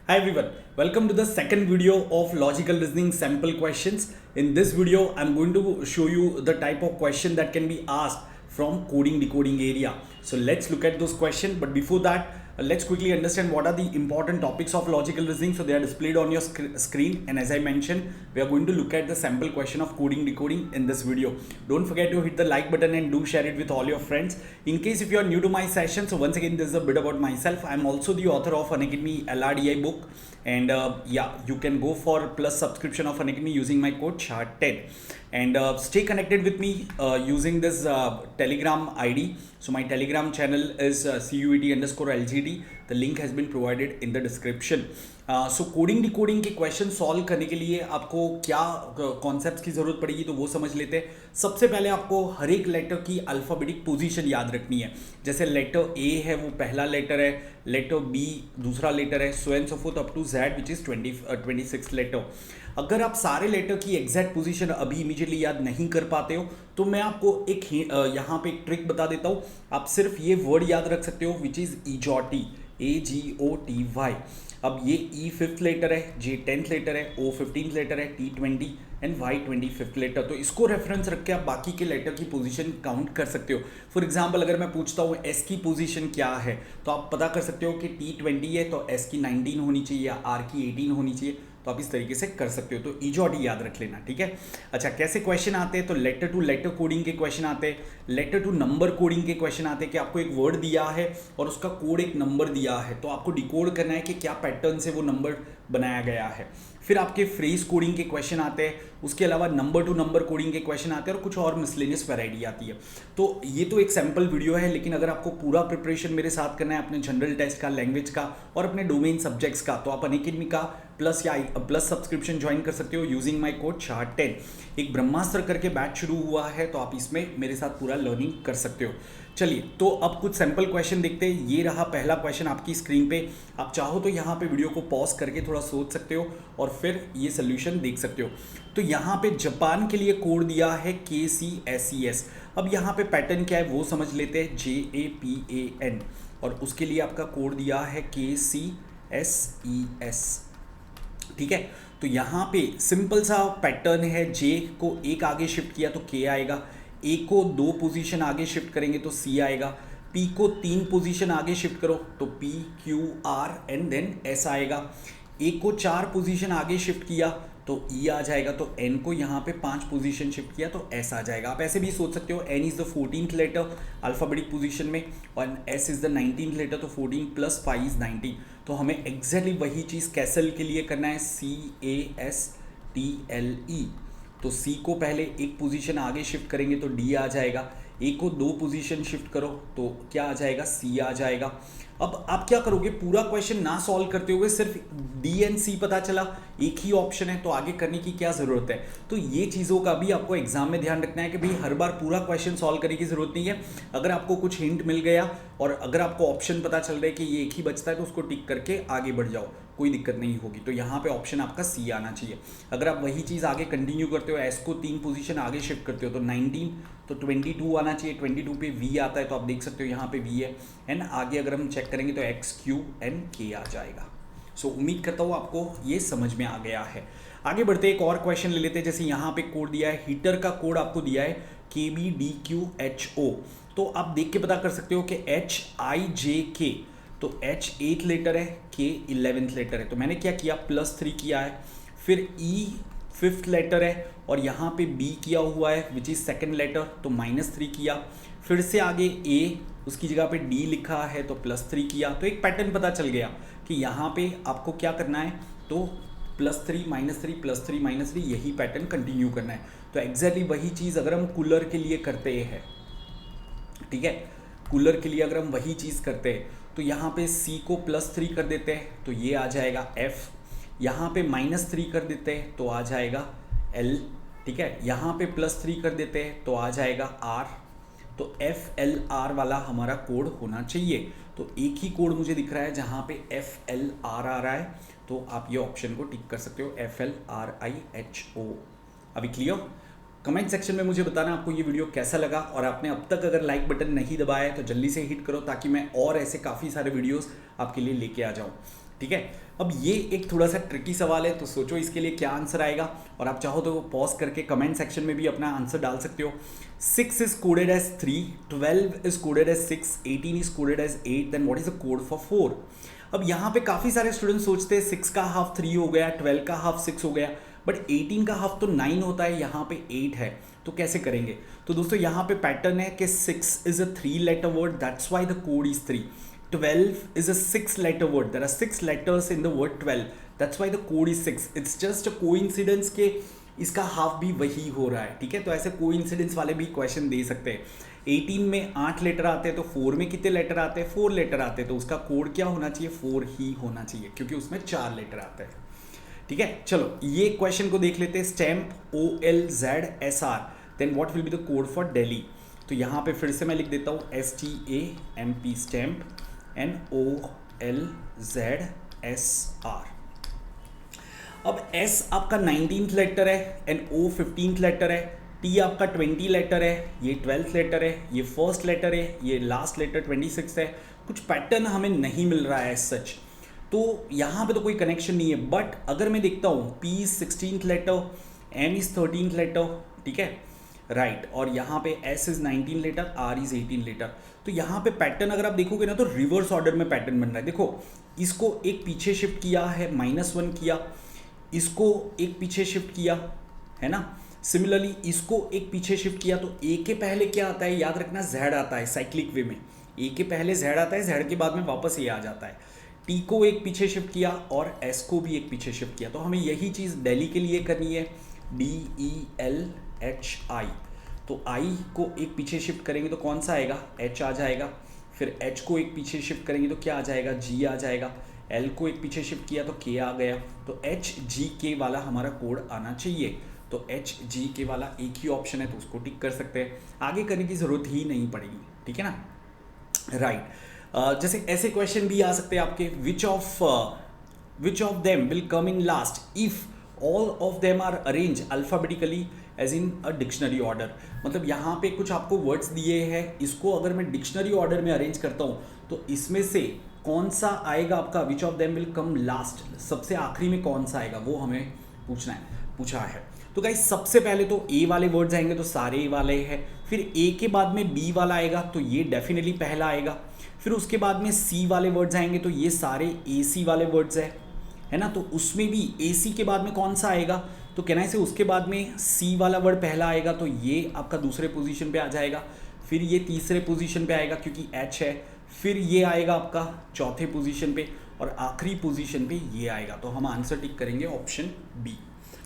Hi everyone, welcome to the second video of logical reasoning sample questions. In this video, I'm going to show you the type of question that can be asked from coding decoding area. So let's look at those questions. But before that, let's quickly understand what are the important topics of logical reasoning. So they are displayed on your screen. And as I mentioned, we are going to look at the sample question of coding decoding in this video. Don't forget to hit the like button and do share it with all your friends. In case if you are new to my session, so once again, this is a bit about myself. I'm also the author of Unacademy LRDI book. And you can go for plus subscription of Unacademy using my code CHART10 and stay connected with me using this Telegram ID. So my Telegram channel is CUET_LGD. The link has been provided in the description. So coding decoding के question solve करने के लिए आपको क्या concepts की ज़रूरत पड़ेगी तो वो समझ लेते हैं। सबसे पहले आपको हर एक लेटर की अल्फ़ाबेटिक पोजीशन याद रखनी है। जैसे लेटर ए है वो पहला लेटर है, लेटर बी दूसरा लेटर है, so and so forth up to Z which is 26 letter. अगर आप सारे लेटर की एग्जैक्ट पोजीशन अभी इमीडिएटली याद नहीं कर पाते हो तो मैं आपको एक यहाँ पे एक ट्रिक बता देता हूँ। आप सिर्फ ये वर्ड याद रख सकते हो विच इज़ ईजॉटी, AGOTY। अब ये E 5th लेटर है, J 10th लेटर है, O 15th लेटर है, T 20 and Y 25th letter. तो इसको रेफरेंस रख के आप बाकी के लेटर की पोजीशन काउंट कर सकते हो। फॉर एग्जांपल अगर मैं पूछता हूँ S की पोजीशन क्या है तो आप पता कर सकते हो कि T 20 है तो S की 19 होनी चाहिए या R की 18 होनी चाहिए। तो आप इस तरीके से कर सकते हो। तो ईजॉटी याद रख लेना, ठीक है। अच्छा, कैसे क्वेश्चन आते हैं तो लेटर टू लेटर कोडिंग के क्वेश्चन आते हैं, लेटर टू नंबर कोडिंग के क्वेश्चन आते हैं कि आपको एक वर्ड दिया है और उसका कोड एक नंबर दिया है तो आपको डिकोड करना है कि क्या पैटर्न से वो नंबर बनाया गया है। फिर आपके फ्रेज कोडिंग के क्वेश्चन आते हैं, उसके अलावा नंबर टू नंबर कोडिंग के क्वेश्चन आते हैं और कुछ और मिसलेनियस वैरायटी आती है। तो ये तो एक सैम्पल वीडियो है, लेकिन अगर आपको पूरा प्रिपरेशन मेरे साथ करना है अपने जनरल टेस्ट का, लैंग्वेज का और अपने डोमेन सब्जेक्ट्स का, तो आप अनअकैडमी का प्लस सब्सक्रिप्शन ज्वाइन कर सकते हो यूजिंग माई कोड CHART10। एक ब्रह्मास्त्र करके बैच शुरू हुआ है तो आप इसमें मेरे साथ पूरा लर्निंग कर सकते हो। चलिए, तो अब कुछ सैम्पल क्वेश्चन देखते हैं। ये रहा पहला क्वेश्चन आपकी स्क्रीन पे। आप चाहो तो यहाँ पे वीडियो को पॉज करके थोड़ा सोच सकते हो और फिर ये सोल्यूशन देख सकते हो। तो यहाँ पे जापान के लिए कोड दिया है KCSES। अब यहाँ पे पैटर्न क्या है वो समझ लेते हैं, JAPAN, और उसके लिए आपका कोड दिया है KCSES, ठीक है। तो यहाँ पे सिंपल सा पैटर्न है, J को एक आगे शिफ्ट किया तो K आएगा, A को 2 पोजीशन आगे शिफ्ट करेंगे तो C आएगा, P को 3 पोजीशन आगे शिफ्ट करो तो P Q R and then S आएगा, A को 4 पोजीशन आगे शिफ्ट किया तो E आ जाएगा, तो N को यहाँ पे 5 पोजीशन शिफ्ट किया तो S आ जाएगा। आप ऐसे भी सोच सकते हो, N is the 14th letter alphabetic position में और S is the 19th letter, तो 14 + 5 इज़ 19। तो हमें एग्जैक्टली वही चीज़ कैसल के लिए करना है, CASTLE। तो C को पहले एक पोजीशन आगे शिफ्ट करेंगे तो D आ जाएगा, A को 2 पोजीशन शिफ्ट करो तो क्या आ जाएगा, C आ जाएगा। अब आप क्या करोगे, पूरा क्वेश्चन ना सॉल्व करते हुए सिर्फ D एंड C पता चला, एक ही ऑप्शन है तो आगे करने की क्या ज़रूरत है। तो ये चीज़ों का भी आपको एग्जाम में ध्यान रखना है कि भाई हर बार पूरा क्वेश्चन सॉल्व करने की ज़रूरत नहीं है। अगर आपको कुछ हिंट मिल गया और अगर आपको ऑप्शन पता चल रहा है कि ये एक ही बचता है तो उसको टिक करके आगे बढ़ जाओ, कोई दिक्कत नहीं होगी। तो यहाँ पे ऑप्शन आपका C आना चाहिए। अगर आप वही चीज़ आगे कंटिन्यू करते हो, S को 3 पोजीशन आगे शिफ्ट करते हो तो 19, तो 22 आना चाहिए। 22 पे V आता है तो आप देख सकते हो यहाँ पे V है एंड आगे अगर हम चेक करेंगे तो X Q N K आ जाएगा। सो उम्मीद करता हूँ आपको ये समझ में आ गया है। आगे बढ़ते एक और क्वेश्चन ले लेते हैं। जैसे यहाँ पे कोड दिया है, हीटर का कोड आपको दिया है KBDQHO। तो आप देख के पता कर सकते हो कि HIJK, तो H 8th लेटर है, K 11th लेटर है। तो मैंने क्या किया, +3 किया है, फिर E 5th लेटर है और यहाँ पे B किया हुआ है विच इज़ 2nd लेटर, तो -3 किया। फिर से आगे A, उसकी जगह पे D लिखा है तो +3 किया। तो एक पैटर्न पता चल गया कि यहाँ पे आपको क्या करना है, तो +3 -3 +3 -3 यही पैटर्न कंटिन्यू करना है। तो एग्जैक्टली वही चीज़ अगर हम कूलर के लिए करते हैं, ठीक है, कूलर के लिए अगर हम वही चीज़ करते हैं तो यहाँ पे C को +3 कर देते हैं तो ये आ जाएगा F, यहाँ पे -3 कर देते हैं तो आ जाएगा L, ठीक है, यहाँ पे +3 कर देते हैं तो आ जाएगा R। तो FLR वाला हमारा कोड होना चाहिए। तो एक ही कोड मुझे दिख रहा है जहाँ पे FLR आ रहा है, तो आप ये ऑप्शन को टिक कर सकते हो, FLRIHO। अभी क्लियर? कमेंट सेक्शन में मुझे बताना आपको ये वीडियो कैसा लगा, और आपने अब तक अगर लाइक बटन नहीं दबाया है तो जल्दी से हिट करो ताकि मैं और ऐसे काफ़ी सारे वीडियोस आपके लिए लेके आ जाऊँ। ठीक है। अब ये एक थोड़ा सा ट्रिकी सवाल है, तो सोचो इसके लिए क्या आंसर आएगा, और आप चाहो तो पॉज करके कमेंट सेक्शन में भी अपना आंसर डाल सकते हो। 6 is coded as 3, 12 is coded as 6, 18 is coded as 8, then what is the code for 4? अब यहाँ पे काफ़ी सारे स्टूडेंट सोचते हैं 6 का हाफ 3 हो गया, 12 का हाफ 6 हो गया, बट 18 का हाफ तो 9 होता है, यहाँ पे 8 है, तो कैसे करेंगे? तो दोस्तों यहाँ पे पैटर्न है कि 6 is a 3-letter word, that's why the code is 3. 12 is a 6-letter word, there are 6 letters in the word 12, that's why the code is 6. It's just a coincidence के इसका हाफ भी वही हो रहा है, ठीक है। तो ऐसे कोइंसिडेंस वाले भी क्वेश्चन दे सकते हैं। 18 में 8 लेटर आते हैं, तो 4 में कितने लेटर आते हैं? 4 लेटर आते हैं, तो उसका कोड क्या होना चाहिए? 4 ही होना चाहिए, क्योंकि उसमें 4 लेटर आते हैं, ठीक है। चलो ये क्वेश्चन को देख लेते हैं। Stamp OLZSR, then what will be the code for Delhi? तो यहाँ पे फिर से मैं लिख देता हूँ STAMP, स्टैम्प NOLZSR। अब S आपका 19th लेटर है, एंड O 15th लेटर है, T आपका 20 लेटर है, ये 12th लेटर है, ये फर्स्ट लेटर है, ये लास्ट लेटर 26 है। कुछ पैटर्न हमें नहीं मिल रहा है सच, तो यहाँ पे तो कोई कनेक्शन नहीं है। बट अगर मैं देखता हूँ P is 16th letter, M is 13th letter, ठीक है, राइट, और यहाँ पे S is 19 letter, R is 18 letter. तो यहाँ पे पैटर्न अगर आप देखोगे ना तो रिवर्स ऑर्डर में पैटर्न बन रहा है। देखो इसको एक पीछे शिफ्ट किया है, -1 किया, इसको एक पीछे शिफ्ट किया है ना, सिमिलरली इसको एक पीछे शिफ्ट किया, तो ए के पहले क्या आता है? याद रखना Z आता है साइक्लिक वे में, ए के पहले Z आता है, Z के बाद में वापस ए आ जाता है। टी को एक पीछे शिफ्ट किया और एस को भी एक पीछे शिफ्ट किया, तो हमें यही चीज़ दिल्ली के लिए करनी है, DELHI। तो आई को एक पीछे शिफ्ट करेंगे तो कौन सा आएगा? H आ जाएगा। फिर H को एक पीछे शिफ्ट करेंगे तो क्या आ जाएगा? G आ जाएगा। L को एक पीछे शिफ्ट किया तो K आ गया, तो HGK वाला हमारा कोड आना चाहिए। तो HGK वाला एक ही ऑप्शन है, तो उसको टिक कर सकते हैं, आगे करने की ज़रूरत ही नहीं पड़ेगी, ठीक है ना, राइट। जैसे ऐसे क्वेश्चन भी आ सकते हैं आपके, which of them will come in last if all of them are arrange alphabetically as in a dictionary order. मतलब यहाँ पे कुछ आपको वर्ड्स दिए हैं, इसको अगर मैं डिक्शनरी ऑर्डर में अरेंज करता हूँ तो इसमें से कौन सा आएगा आपका? विच of them will come last, सबसे आखिरी में कौन सा आएगा वो हमें पूछा है। तो गाइस सबसे पहले तो ए वाले वर्ड्स आएंगे तो सारे ए वाले हैं, फिर ए के बाद में बी वाला आएगा तो ये डेफिनेटली पहला आएगा, फिर उसके बाद में सी वाले वर्ड्स आएंगे तो ये सारे ए सी वाले वर्ड्स है ना, तो उसमें भी ए सी के बाद में कौन सा आएगा? तो कहना है से उसके बाद में सी वाला वर्ड पहला आएगा, तो ये आपका दूसरे पोजीशन पे आ जाएगा, फिर ये तीसरे पोजीशन पे आएगा क्योंकि एच है, फिर ये आएगा आपका चौथे पोजीशन पे, और आखिरी पोजीशन पे ये आएगा। तो हम आंसर टिक करेंगे ऑप्शन बी।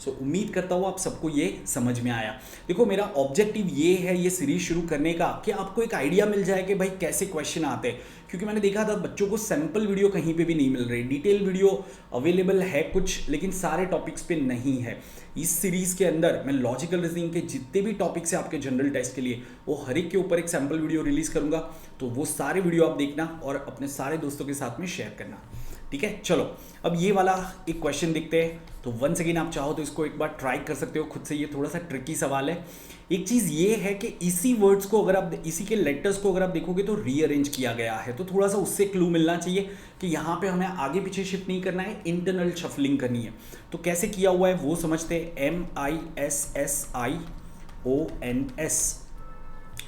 सो उम्मीद करता हूँ आप सबको ये समझ में आया। देखो मेरा ऑब्जेक्टिव ये है ये सीरीज शुरू करने का कि आपको एक आइडिया मिल जाए कि भाई कैसे क्वेश्चन आते हैं, क्योंकि मैंने देखा था बच्चों को सैम्पल वीडियो कहीं पे भी नहीं मिल रही, डिटेल वीडियो अवेलेबल है कुछ, लेकिन सारे टॉपिक्स पे नहीं है। इस सीरीज़ के अंदर मैं लॉजिकल रीजनिंग के जितने भी टॉपिक्स हैं आपके जनरल टेस्ट के लिए, वो हर एक के ऊपर एक सैम्पल वीडियो रिलीज़ करूँगा, तो वो सारे वीडियो आप देखना और अपने सारे दोस्तों के साथ में शेयर करना, ठीक है। चलो अब ये वाला एक क्वेश्चन देखते हैं। तो वंस अगेन आप चाहो तो इसको एक बार ट्राई कर सकते हो खुद से, ये थोड़ा सा ट्रिकी सवाल है। एक चीज़ ये है कि इसी वर्ड्स को अगर आप, इसी के लेटर्स को अगर आप देखोगे तो रीअरेंज किया गया है, तो थोड़ा सा उससे क्लू मिलना चाहिए कि यहाँ पे हमें आगे पीछे शिफ्ट नहीं करना है, इंटरनल शफलिंग करनी है। तो कैसे किया हुआ है वो समझते हैं। MISSIONS।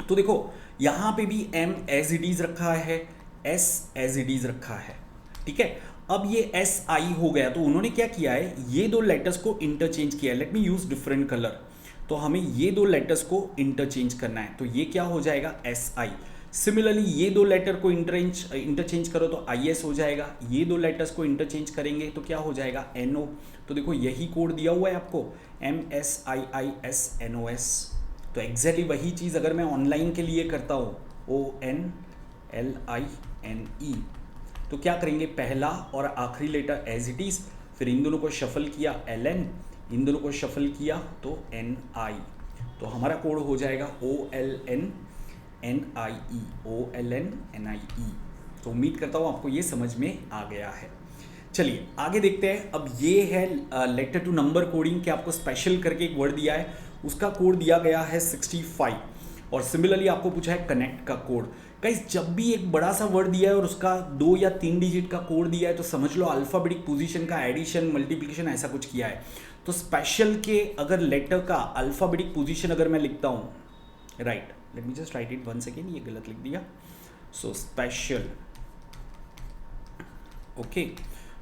तो देखो यहाँ पे भी M एज इट इज रखा है, S एज इट इज रखा है, ठीक है। अब ये SI हो गया, तो उन्होंने क्या किया है, ये दो लेटर्स को इंटरचेंज किया है। Let me use different colour. तो हमें ये दो लेटर्स को इंटरचेंज करना है, तो ये क्या हो जाएगा? SI। सिमिलरली ये दो लेटर को इंटरचेंज करो तो IS हो जाएगा, ये दो लेटर्स को इंटरचेंज करेंगे तो क्या हो जाएगा? NO। तो देखो यही कोड दिया हुआ है आपको, MSIISNOS। तो एग्जैक्टली वही चीज़ अगर मैं ऑनलाइन के लिए करता हूँ, ONLINE, तो क्या करेंगे? पहला और आखिरी लेटर एज इट इज़, फिर इन दोनों को शफल किया LN, इन दोनों को शफल किया तो NI। तो हमारा कोड हो जाएगा OLNNIE, OLNNIE। तो उम्मीद करता हूँ आपको ये समझ में आ गया है। चलिए आगे देखते हैं। अब ये है लेटर टू नंबर कोडिंग के आपको स्पेशल करके एक वर्ड दिया है, उसका कोड दिया गया है 65, और सिमिलरली आपको पूछा है कनेक्ट का कोड गाइस जब भी एक बड़ा सा वर्ड दिया है और उसका 2 या 3 डिजिट का कोड दिया है तो समझ लो अल्फाबेटिक पोजीशन का एडिशन मल्टीप्लिकेशन ऐसा कुछ किया है। तो स्पेशल के अगर लेटर का अल्फाबेटिक पोजीशन अगर मैं लिखता हूँ, right, let me just right it one second, ये गलत लिख दिया। सो स्पेशल, ओके,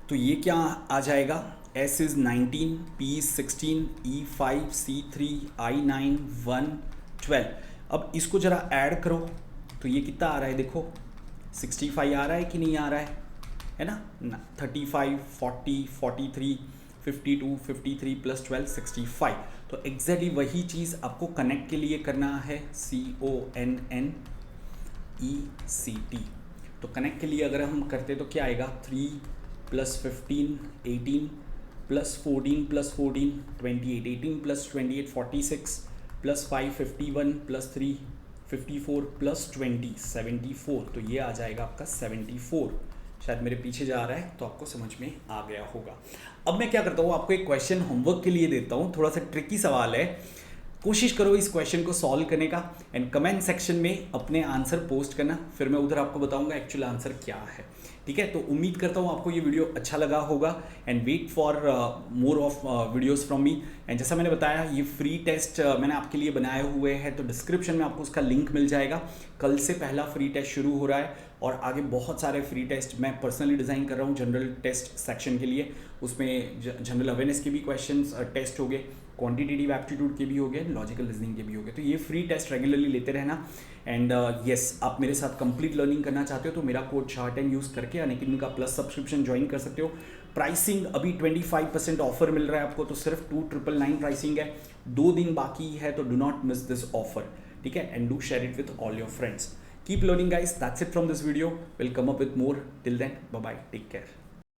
तो ये क्या आ जाएगा, S is 19, P is 16, E 5, C 3, I 9, 1 12। अब इसको जरा ऐड करो तो ये कितना आ रहा है, देखो 65 आ रहा है कि नहीं आ रहा है ना, 35, 40, 43, 52, 53 प्लस 12 65। तो एग्जैक्टली वही चीज़ आपको कनेक्ट के लिए करना है, CONNECT। तो कनेक्ट के लिए अगर हम करते तो क्या आएगा, 3 + 15 18 + 14 + 14 28, 18 + 28 46 + 5 51 + 3 54 + 20 74। तो ये आ जाएगा आपका 74। शायद मेरे पीछे जा रहा है तो आपको समझ में आ गया होगा। अब मैं क्या करता हूँ, आपको एक क्वेश्चन होमवर्क के लिए देता हूँ, थोड़ा सा ट्रिकी सवाल है, कोशिश करो इस क्वेश्चन को सॉल्व करने का एंड कमेंट सेक्शन में अपने आंसर पोस्ट करना, फिर मैं उधर आपको बताऊंगा एक्चुअल आंसर क्या है। ठीक है, तो उम्मीद करता हूँ आपको ये वीडियो अच्छा लगा होगा and wait for more of videos from me. And जैसा मैंने बताया ये फ्री टेस्ट मैंने आपके लिए बनाए हुए हैं, तो डिस्क्रिप्शन में आपको उसका लिंक मिल जाएगा। कल से पहला फ्री टेस्ट शुरू हो रहा है और आगे बहुत सारे फ्री टेस्ट मैं पर्सनली डिज़ाइन कर रहा हूँ जनरल टेस्ट सेक्शन के लिए। उसमें जनरल अवेयरनेस के भी क्वेश्चन टेस्ट हो गए, क्वांटिटेटिव एप्टीट्यूड के भी हो गए, लॉजिकल रीजनिंग के भी हो गए। तो ये फ्री टेस्ट रेगुलरली लेते रहना। एंड यस, आप मेरे साथ कंप्लीट लर्निंग करना चाहते हो तो मेरा कोड चार्ट10 यूज़ करके अनअकैडमी का प्लस सब्सक्रिप्शन ज्वाइन कर सकते हो। प्राइसिंग अभी 25% ऑफर मिल रहा है आपको, तो सिर्फ 2999 प्राइसिंग है, 2 दिन बाकी है, तो do not miss this offer. ठीक है, and do share it with all your friends. Keep learning guys, that's it from this video, will come up with more. Till then, bye bye, take care.